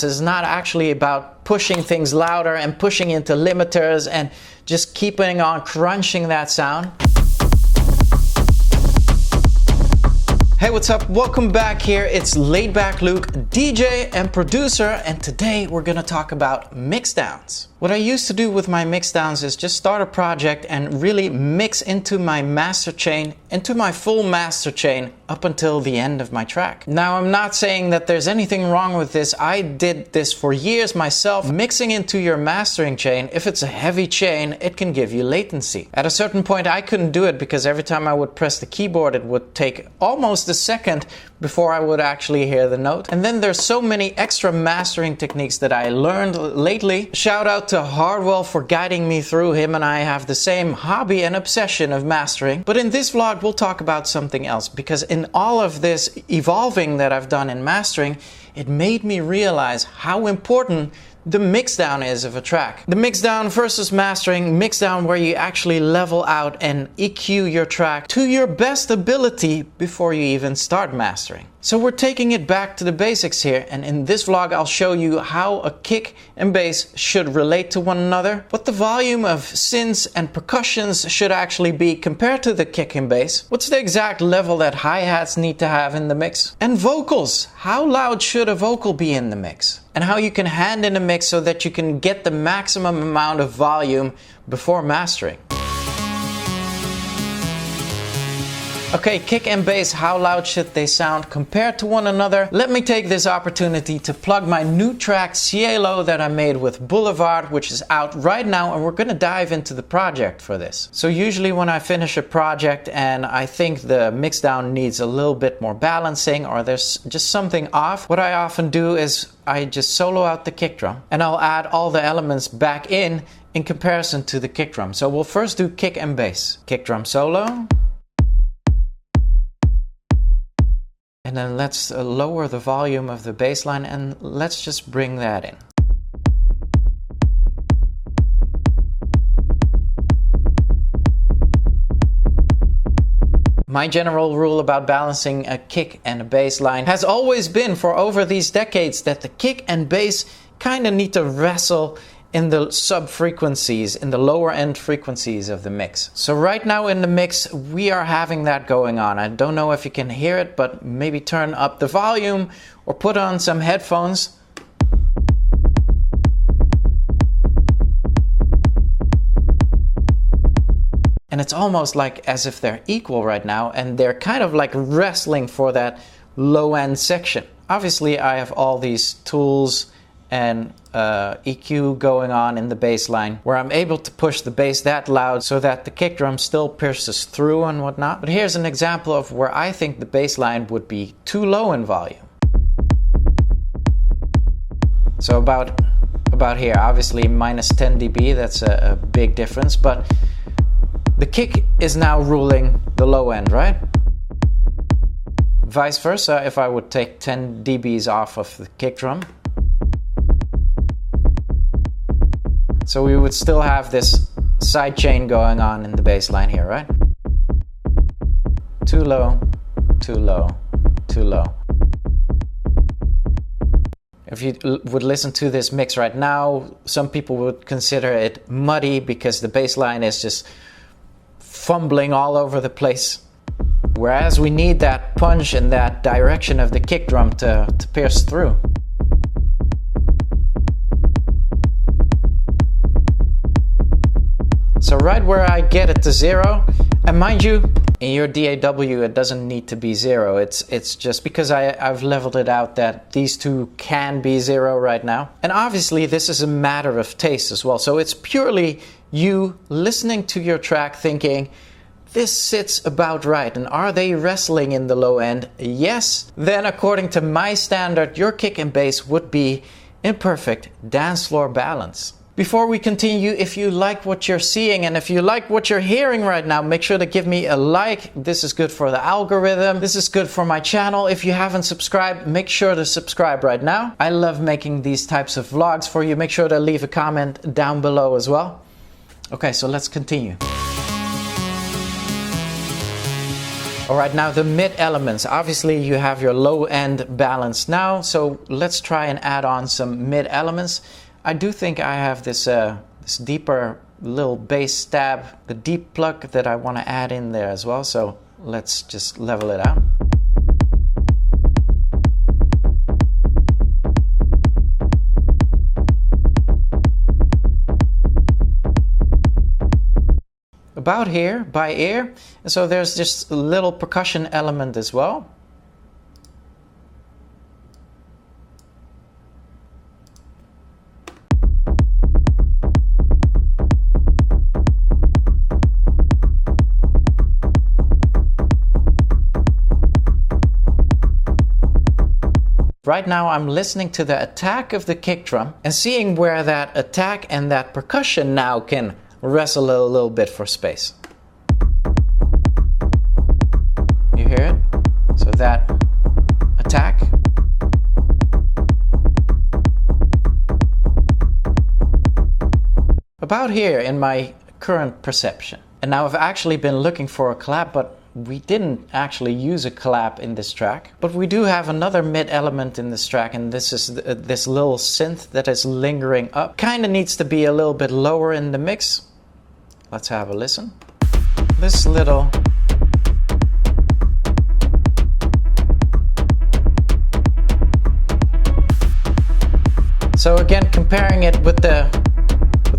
is not actually about pushing things louder and pushing into limiters and just keeping on crunching that sound. Hey, what's up? Welcome back here. It's Laidback Luke, DJ and producer, and today we're gonna talk about mixdowns. What I used to do with my mixdowns is just start a project and really mix into my master chain, into my full master chain up until the end of my track. Now, I'm not saying that there's anything wrong with this. I did this for years myself. Mixing into your mastering chain, if it's a heavy chain, it can give you latency. At a certain point, I couldn't do it because every time I would press the keyboard, it would take almost a second before I would actually hear the note. And then there's so many extra mastering techniques that I learned lately. Shout out to Hardwell for guiding me through. Him and I have the same hobby and obsession of mastering. But in this vlog, we'll talk about something else, because in all of this evolving that I've done in mastering, it made me realize how important the mixdown is of a track. The mixdown versus mastering. Mixdown where you actually level out and EQ your track to your best ability before you even start mastering. So we're taking it back to the basics here, and in this vlog I'll show you how a kick and bass should relate to one another, what the volume of synths and percussions should actually be compared to the kick and bass, what's the exact level that hi-hats need to have in the mix, and vocals. How loud should a vocal be in the mix? And how you can hand in a mix so that you can get the maximum amount of volume before mastering. Okay, kick and bass, how loud should they sound compared to one another? Let me take this opportunity to plug my new track Cielo that I made with Boulevard, which is out right now, and we're gonna dive into the project for this. So usually when I finish a project and I think the mixdown needs a little bit more balancing or there's just something off, what I often do is I just solo out the kick drum and I'll add all the elements back in comparison to the kick drum. So we'll first do kick and bass. Kick drum solo. And then let's lower the volume of the bass line and let's just bring that in. My general rule about balancing a kick and a bass line has always been, for over these decades, that the kick and bass kind of need to wrestle in the sub-frequencies, in the lower end frequencies of the mix. So right now in the mix, we are having that going on. I don't know if you can hear it, but maybe turn up the volume or put on some headphones. And it's almost like as if they're equal right now, and they're kind of like wrestling for that low end section. Obviously, I have all these tools and EQ going on in the bass line where I'm able to push the bass that loud so that the kick drum still pierces through and whatnot. But here's an example of where I think the bass line would be too low in volume. So about here, obviously minus 10 dB, that's a big difference, but the kick is now ruling the low end, right? Vice versa, if I would take 10 dBs off of the kick drum, so we would still have this side chain going on in the bass line here, right? Too low, too low, too low. If you would listen to this mix right now, some people would consider it muddy because the bass line is just fumbling all over the place. Whereas we need that punch and that direction of the kick drum to pierce through. So right where I get it to zero, and mind you, in your DAW it doesn't need to be zero. It's just because I've leveled it out that these two can be zero right now. And obviously this is a matter of taste as well. So it's purely you listening to your track thinking, this sits about right, and are they wrestling in the low end? Yes. Then according to my standard, your kick and bass would be in perfect dance floor balance. Before we continue, if you like what you're seeing and if you like what you're hearing right now, make sure to give me a like. This is good for the algorithm. This is good for my channel. If you haven't subscribed, make sure to subscribe right now. I love making these types of vlogs for you. Make sure to leave a comment down below as well. Okay, so let's continue. Alright, now the mid elements. Obviously you have your low end balanced now, so let's try and add on some mid elements. I do think I have this deeper little bass stab, the deep pluck that I want to add in there as well, so let's just level it out. About here, by ear, and so there's just a little percussion element as well. Right now I'm listening to the attack of the kick drum and seeing where that attack and that percussion now can wrestle a little bit for space. You hear it? So that attack. About here in my current perception. And now I've actually been looking for a clap, but we didn't actually use a clap in this track. But we do have another mid element in this track, and this is this little synth that is lingering up. Kinda needs to be a little bit lower in the mix. Let's have a listen. This little so again, comparing it with the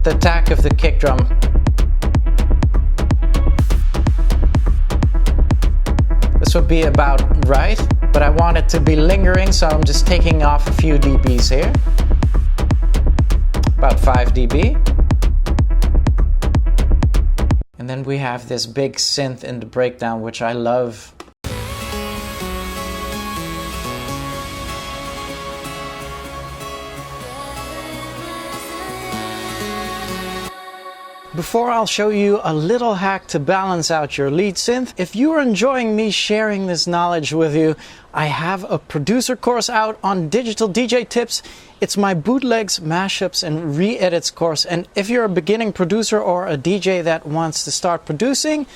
attack of the kick drum, this would be about right, but I want it to be lingering, so I'm just taking off a few dBs here, about 5 dB. And then we have this big synth in the breakdown, which I love. Before I'll show you a little hack to balance out your lead synth, if you are enjoying me sharing this knowledge with you, I have a producer course out on digital DJ tips. It's my bootlegs, mashups, and re-edits course. And if you're a beginning producer or a DJ that wants to start producing,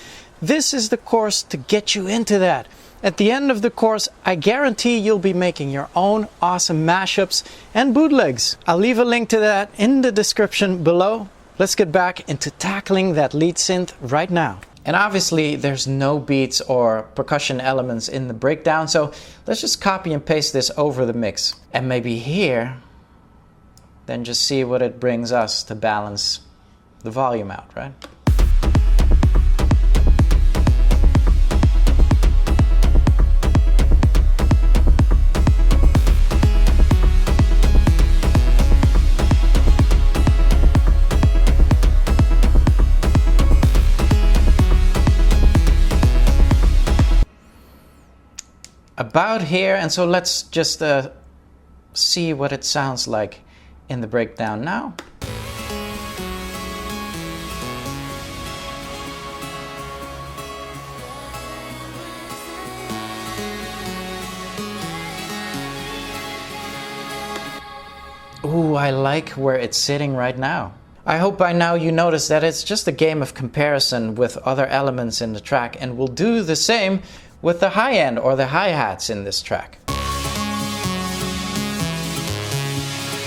this is the course to get you into that. At the end of the course, I guarantee you'll be making your own awesome mashups and bootlegs. I'll leave a link to that in the description below. Let's get back into tackling that lead synth right now. And obviously there's no beats or percussion elements in the breakdown, so let's just copy and paste this over the mix. And maybe here, then just see what it brings us to balance the volume out, right? About here, and so let's just see what it sounds like in the breakdown now. Ooh, I like where it's sitting right now. I hope by now you notice that it's just a game of comparison with other elements in the track, and we'll do the same with the high end or the hi-hats in this track.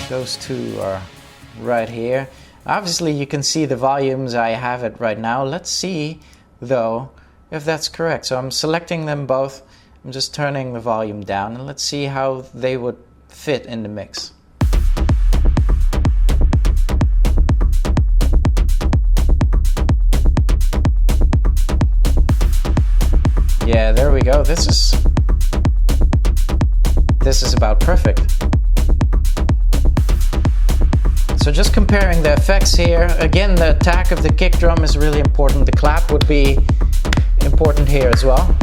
Those two are right here. Obviously you can see the volumes I have it right now. Let's see though if that's correct. So I'm selecting them both. I'm just turning the volume down, and let's see how they would fit in the mix. Yeah, there we go. This is about perfect. So just comparing the effects here, again the attack of the kick drum is really important. The clap would be important here as well.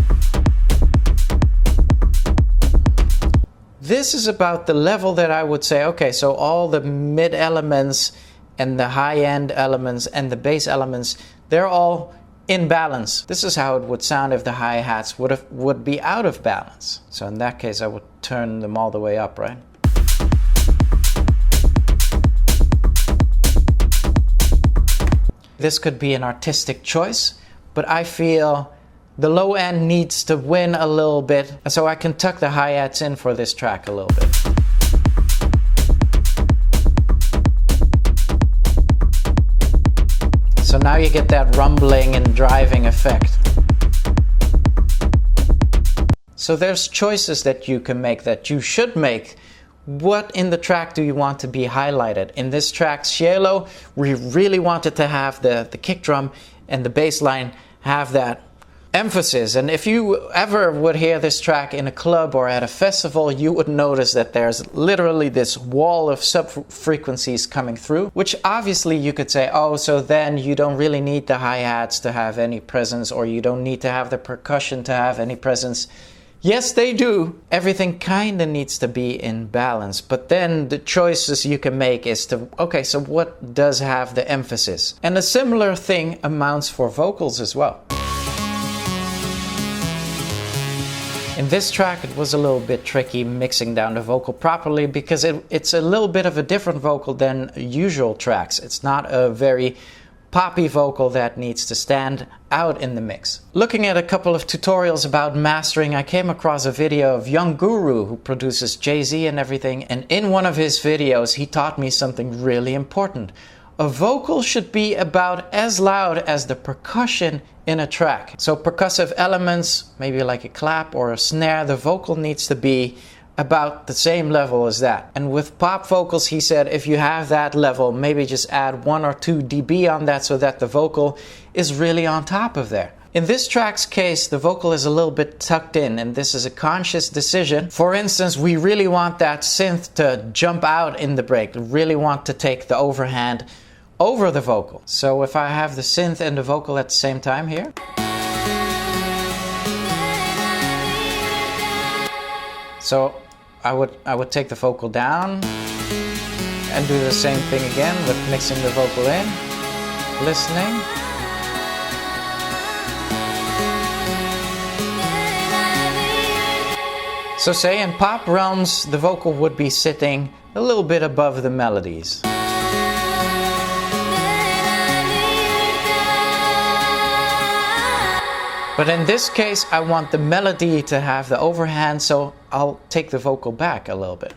This is about the level that I would say, okay, so all the mid elements and the high end elements and the bass elements, they're all in balance. This is how it would sound if the hi-hats would be out of balance. So in that case I would turn them all the way up, right? This could be an artistic choice, but I feel the low end needs to win a little bit, and so I can tuck the hi-hats in for this track a little bit. So now you get that rumbling and driving effect. So there's choices that you can make, that you should make. What in the track do you want to be highlighted? In this track, Cielo, we really wanted to have the kick drum and the bass line have that emphasis. And if you ever would hear this track in a club or at a festival, you would notice that there's literally this wall of sub-frequencies coming through, which obviously you could say, oh, so then you don't really need the hi-hats to have any presence, or you don't need to have the percussion to have any presence. Yes, they do. Everything kind of needs to be in balance. But then the choices you can make is to, okay, so what does have the emphasis? And a similar thing amounts for vocals as well. In this track, it was a little bit tricky mixing down the vocal properly because it's a little bit of a different vocal than usual tracks. It's not a very poppy vocal that needs to stand out in the mix. Looking at a couple of tutorials about mastering, I came across a video of Young Guru, who produces Jay-Z and everything, and in one of his videos he taught me something really important. A vocal should be about as loud as the percussion in a track. So percussive elements, maybe like a clap or a snare, the vocal needs to be about the same level as that. And with pop vocals, he said, if you have that level, maybe just add 1 or 2 dB on that so that the vocal is really on top of there. In this track's case, the vocal is a little bit tucked in, and this is a conscious decision. For instance, we really want that synth to jump out in the break, really want to take the overhand over the vocal. So if I have the synth and the vocal at the same time here, so I would take the vocal down and do the same thing again with mixing the vocal in, listening. So say in pop realms, the vocal would be sitting a little bit above the melodies. But in this case, I want the melody to have the overhand, so I'll take the vocal back a little bit.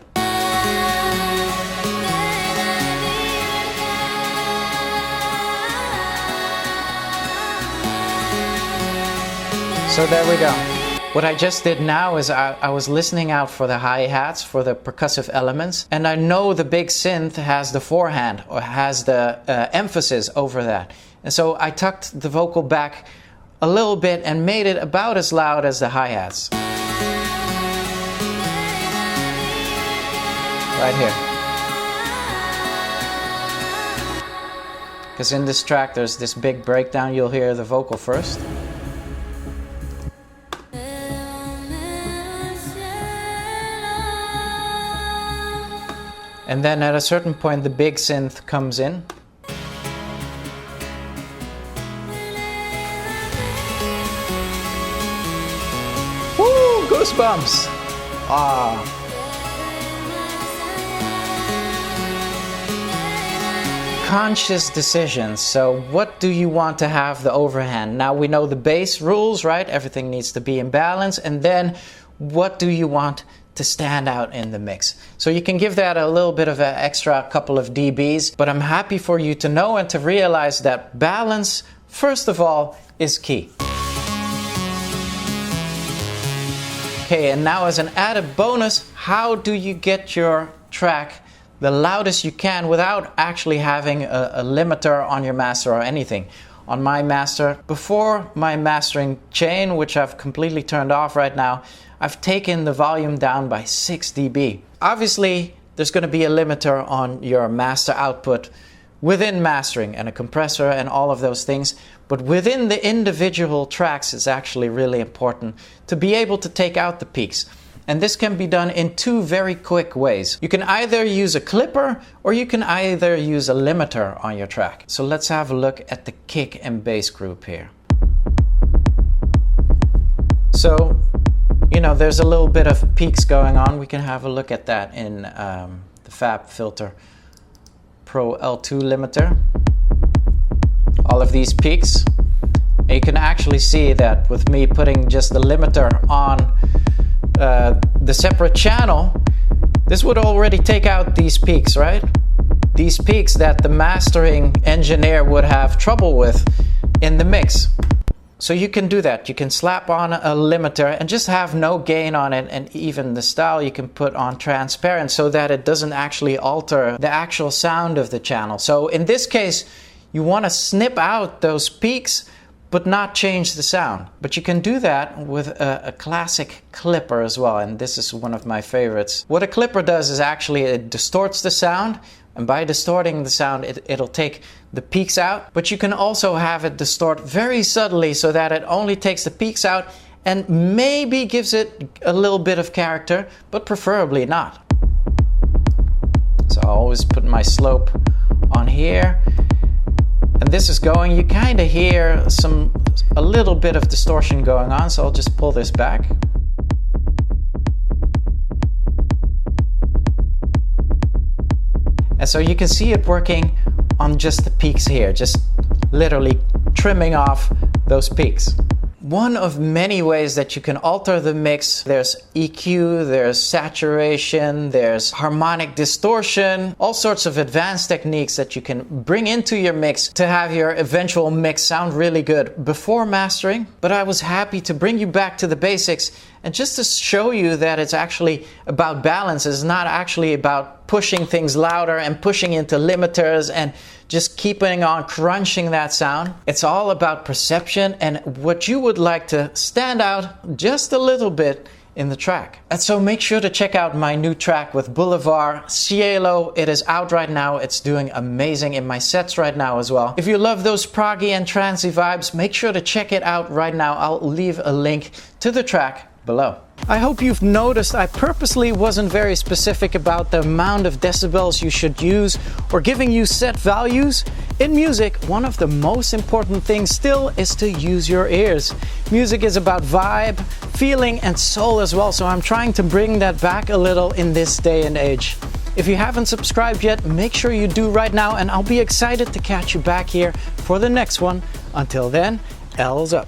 So there we go. What I just did now is I was listening out for the hi-hats, for the percussive elements, and I know the big synth has the forehand, or has the emphasis over that. And so I tucked the vocal back a little bit and made it about as loud as the hi-hats. Right here. Because in this track there's this big breakdown, you'll hear the vocal first. And then at a certain point the big synth comes in. Goosebumps! Conscious decisions. So what do you want to have the overhand? Now we know the bass rules, right? Everything needs to be in balance. And then what do you want to stand out in the mix? So you can give that a little bit of an extra couple of dBs, but I'm happy for you to know and to realize that balance, first of all, is key. Okay, and now as an added bonus, how do you get your track the loudest you can without actually having a limiter on your master or anything? On my master, before my mastering chain, which I've completely turned off right now, I've taken the volume down by 6 dB. Obviously, there's going to be a limiter on your master output within mastering and a compressor and all of those things, but within the individual tracks it's actually really important to be able to take out the peaks. And this can be done in 2 very quick ways. You can either use a clipper or you can either use a limiter on your track. So let's have a look at the kick and bass group here. So, you know, there's a little bit of peaks going on. We can have a look at that in the Fab Filter Pro L2 limiter. All of these peaks. And you can actually see that with me putting just the limiter on the separate channel, this would already take out these peaks, right? These peaks that the mastering engineer would have trouble with in the mix. So you can do that. You can slap on a limiter and just have no gain on it, and even the style you can put on transparent so that it doesn't actually alter the actual sound of the channel. So in this case, you want to snip out those peaks but not change the sound. But you can do that with a classic clipper as well, and this is one of my favorites. What a clipper does is actually it distorts the sound, and by distorting the sound, it'll take the peaks out, but you can also have it distort very subtly so that it only takes the peaks out and maybe gives it a little bit of character, but preferably not. So I always put my slope on here. And this is going, you kind of hear a little bit of distortion going on, so I'll just pull this back. And so you can see it working on just the peaks here, just literally trimming off those peaks. One of many ways that you can alter the mix, there's EQ, there's saturation, there's harmonic distortion, all sorts of advanced techniques that you can bring into your mix to have your eventual mix sound really good before mastering. But I was happy to bring you back to the basics and just to show you that it's actually about balance. It's not actually about pushing things louder and pushing into limiters and just keeping on crunching that sound. It's all about perception and what you would like to stand out just a little bit in the track. And so make sure to check out my new track with Boulevard, Cielo. It is out right now. It's doing amazing in my sets right now as well. If you love those proggy and trancey vibes, make sure to check it out right now. I'll leave a link to the track below. I hope you've noticed I purposely wasn't very specific about the amount of decibels you should use or giving you set values. In music, one of the most important things still is to use your ears. Music is about vibe, feeling and soul as well, so I'm trying to bring that back a little in this day and age. If you haven't subscribed yet, make sure you do right now, and I'll be excited to catch you back here for the next one. Until then, L's up.